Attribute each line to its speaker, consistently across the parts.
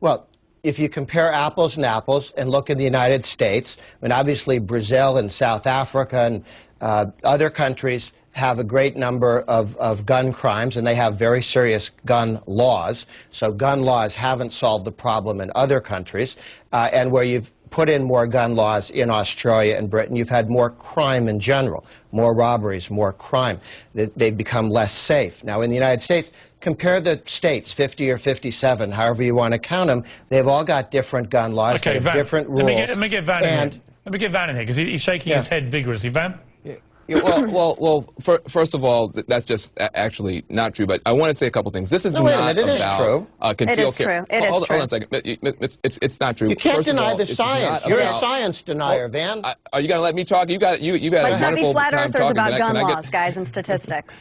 Speaker 1: Well, if you compare apples and apples and look in the United States, I mean, obviously Brazil and South Africa and other countries have a great number of gun crimes, and they have very serious gun laws. So gun laws haven't solved the problem in other countries. And where you've put in more gun laws in Australia and Britain, you've had more crime in general, more robberies, more crime. They've become less safe. Now, in the United States, compare the states, 50 or 57, however you want to count them. They've all got different gun laws,
Speaker 2: okay,
Speaker 1: Van, different rules.
Speaker 2: Let me get Van in here. Let me get Van in here, because he's shaking his head vigorously. Van?
Speaker 3: First of all, that's just actually not true. But I want to say a couple things. This is not about concealed carry.
Speaker 4: It is true.
Speaker 3: Hold on a second. It's not true.
Speaker 1: You can't deny the science. You're a science denier, Van.
Speaker 3: Are you going to let me talk? You got a wonderful time talking.
Speaker 4: Let's not be flat earthers about gun laws, guys, and statistics.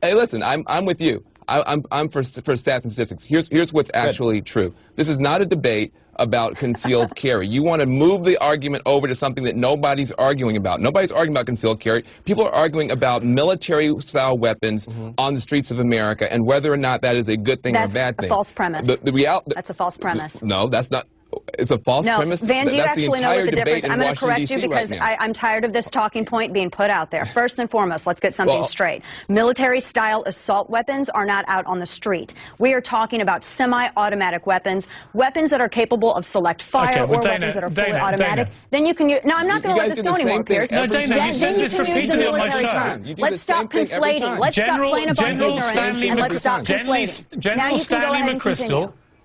Speaker 3: Hey, listen, I'm with you. I'm for stats and statistics. Here's what's actually true. This is not a debate about concealed carry. You want to move the argument over to something that nobody's arguing about. Nobody's arguing about concealed carry. People are arguing about military-style weapons on the streets of America and whether or not that is a good thing or a bad thing.
Speaker 4: That's a false premise. That's a false premise.
Speaker 3: No, that's not. It's a false premise.
Speaker 4: No, Van, do you actually know what the difference? I'm going to correct you because
Speaker 3: right
Speaker 4: I'm tired of this talking point being put out there. First and foremost, let's get something straight. Military-style assault weapons are not out on the street. We are talking about semi-automatic weapons, weapons that are capable of select fire, or weapons that are fully automatic. Then you can use. No, I'm not going to let this go anymore, Piers.
Speaker 2: No, Dana, you said this repeatedly on my show.
Speaker 4: Let's stop conflating. Let's stop playing about ignorance and let's stop conflating.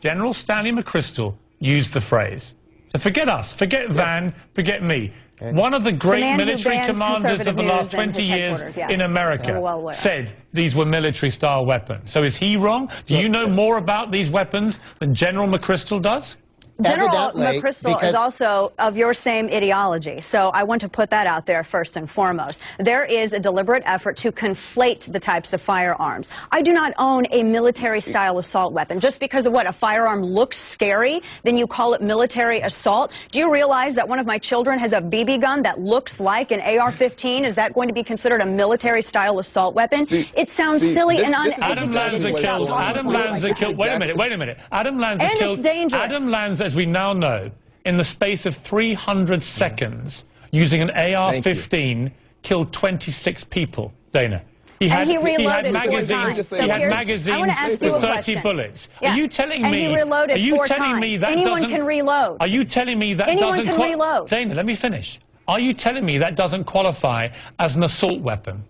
Speaker 2: General Stanley McChrystal used the phrase. So forget us, forget Van, forget me. One of the great military commanders of the last 20 years in America said these were military-style weapons. So is he wrong? Do you know more about these weapons than General McChrystal does?
Speaker 4: General McChrystal is also of your same ideology, so I want to put that out there first and foremost. There is a deliberate effort to conflate the types of firearms. I do not own a military-style assault weapon. Just because of what a firearm looks scary, then you call it military assault. Do you realize that one of my children has a BB gun that looks like an AR-15? Is that going to be considered a military-style assault weapon? It sounds silly and uneducated.
Speaker 2: Adam Lanza killed. Wait a minute. Adam Lanza killed.
Speaker 4: It's dangerous.
Speaker 2: Adam Lanza, as we now know, in the space of 300 seconds, using an AR-15, killed 26 people, Dana. He had magazines with 30 bullets.
Speaker 4: Yeah.
Speaker 2: Are you telling me?
Speaker 4: And he reloaded 4 times. Anyone can reload.
Speaker 2: Are you telling me that
Speaker 4: anyone can reload?
Speaker 2: Dana, let me finish. Are you telling me that doesn't qualify as an assault weapon?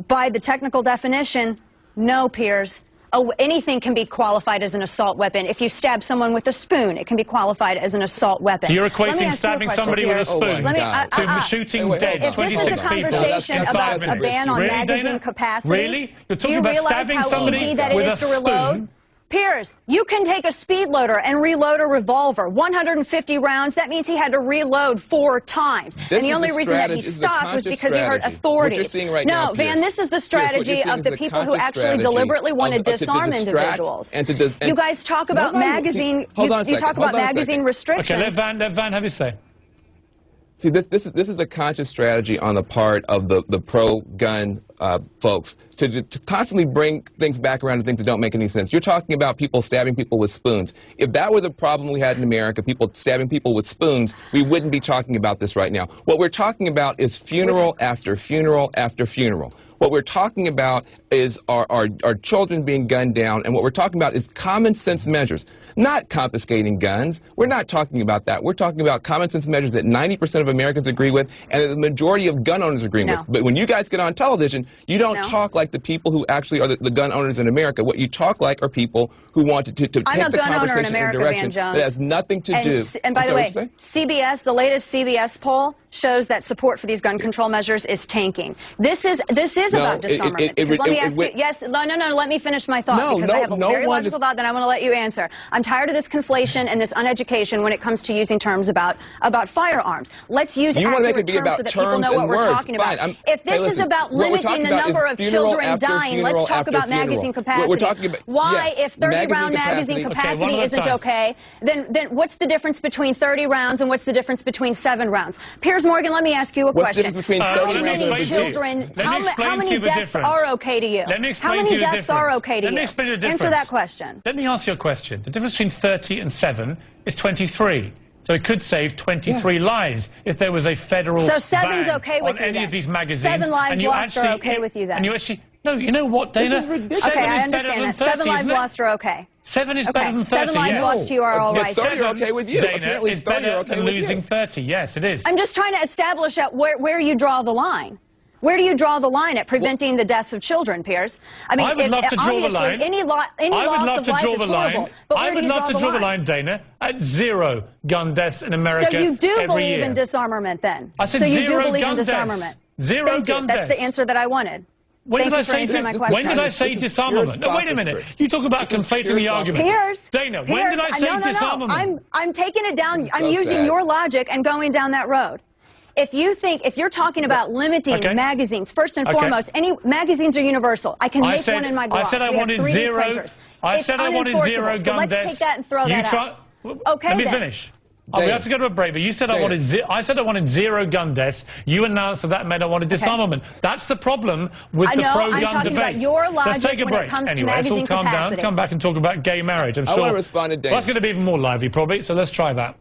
Speaker 4: By the technical definition, no, Piers. Anything can be qualified as an assault weapon. If you stab someone with a spoon, it can be qualified as an assault weapon.
Speaker 2: So you're equating stabbing somebody with a spoon to shooting dead 26 people in 5 minutes.
Speaker 4: If this is a conversation about a ban on magazine capacity,
Speaker 2: really? You're talking about stabbing somebody with a spoon?
Speaker 4: Piers, you can take a speed loader and reload a revolver. 150 rounds, that means he had to reload 4 times. And the only reason that he stopped was because he heard authorities. No, Van, this is the strategy of the people who actually deliberately want to disarm individuals. You guys talk about magazine, you talk about magazine restrictions.
Speaker 2: Okay, let Van have his say.
Speaker 3: See, this is a conscious strategy on the part of the pro-gun folks to constantly bring things back around to things that don't make any sense. You're talking about people stabbing people with spoons. If that were the problem we had in America, people stabbing people with spoons, we wouldn't be talking about this right now. What we're talking about is funeral after funeral after funeral. What we're talking about is our children being gunned down, and what we're talking about is common sense measures, not confiscating guns. We're not talking about that. We're talking about common sense measures that 90% of Americans agree with and that the majority of gun owners agree with. But when you guys get on television, you don't talk like the people who actually are the gun owners in America. What you talk like are people who want to take the conversation in a direction that has nothing to do.
Speaker 4: And by the way, CBS, the latest CBS poll shows that support for these gun control measures is tanking. This is about disarmament. Let me ask you. Yes, no, let me finish my thought because I have a very logical thought that I want to let you answer. I'm tired of this conflation and this uneducation when it comes to using terms about firearms. Let's use accurate terms so that people know what we're talking about. If this is about limiting the number of children dying, let's talk about magazine capacity. Why, if 30-round magazine capacity isn't okay, then what's the difference between 30 rounds and what's the difference between 7 rounds? Piers Morgan, let me ask you a question.
Speaker 3: How many children?
Speaker 4: How how many deaths are okay to you?
Speaker 2: Let me explain
Speaker 4: how many
Speaker 2: to you the
Speaker 4: deaths
Speaker 2: difference.
Speaker 4: are okay to
Speaker 2: Let
Speaker 4: you?
Speaker 2: me explain the difference.
Speaker 4: Answer that question.
Speaker 2: Let me ask you a question. The difference between 30 and 7 is 23. So it could save 23 lives if there was a federal
Speaker 4: So 7's
Speaker 2: ban
Speaker 4: okay with
Speaker 2: on
Speaker 4: you
Speaker 2: any
Speaker 4: then.
Speaker 2: of these magazines.
Speaker 4: 7 lives
Speaker 2: and you
Speaker 4: lost
Speaker 2: actually,
Speaker 4: are okay with you then.
Speaker 2: And you actually, no, you know what, Dana?
Speaker 3: This is ridiculous.
Speaker 4: Okay, I
Speaker 2: is better
Speaker 4: understand
Speaker 2: than
Speaker 4: that.
Speaker 2: 30,
Speaker 4: 7 lives
Speaker 2: isn't it?
Speaker 4: lost are okay.
Speaker 2: 7 is better than 30,
Speaker 4: 7 lives lost to you are all right.
Speaker 3: 30 are okay with you.
Speaker 2: Dana,
Speaker 3: Apparently
Speaker 2: it's
Speaker 3: 30 are
Speaker 2: better
Speaker 3: okay
Speaker 2: than
Speaker 3: with
Speaker 2: losing
Speaker 3: you.
Speaker 2: 30. Yes, it is.
Speaker 4: I'm just trying to establish where you draw the line. Where do you draw the line at preventing the deaths of children, Piers? I mean,
Speaker 2: I would love to draw the line.
Speaker 4: Any loss of life is horrible. But
Speaker 2: I would love to draw the line, Dana, at 0 gun deaths in America
Speaker 4: every year. So you do
Speaker 2: every
Speaker 4: believe
Speaker 2: year.
Speaker 4: in disarmament, then?
Speaker 2: I said
Speaker 4: so you
Speaker 2: 0
Speaker 4: do believe
Speaker 2: gun
Speaker 4: in disarmament.
Speaker 2: Deaths. 0
Speaker 4: Thank
Speaker 2: gun
Speaker 4: you.
Speaker 2: deaths.
Speaker 4: That's the answer that I wanted.
Speaker 2: When did I say
Speaker 3: disarmament?
Speaker 2: No, wait a minute. You talk about conflating the argument.
Speaker 4: Piers,
Speaker 2: Dana, when did I say disarmament?
Speaker 4: I'm taking it down. I'm using your logic and going down that road. If you're talking about limiting magazines, first and foremost, any magazines are universal. I can make one in my garage.
Speaker 2: I said I wanted 0. I said I wanted 0 gun deaths.
Speaker 4: Let's take that and throw that out. Okay,
Speaker 2: let me finish. We have to go to a break. But you said I wanted 0 gun deaths. You announced that meant I wanted disarmament. That's the problem with the pro-gun debate.
Speaker 4: About your logic
Speaker 2: let's take a break.
Speaker 4: Anyway,
Speaker 2: let's all calm down. Come back and talk about gay marriage. I'm sure.
Speaker 3: I want to respond to Dana.
Speaker 2: That's going to be even more lively, probably. So let's try that.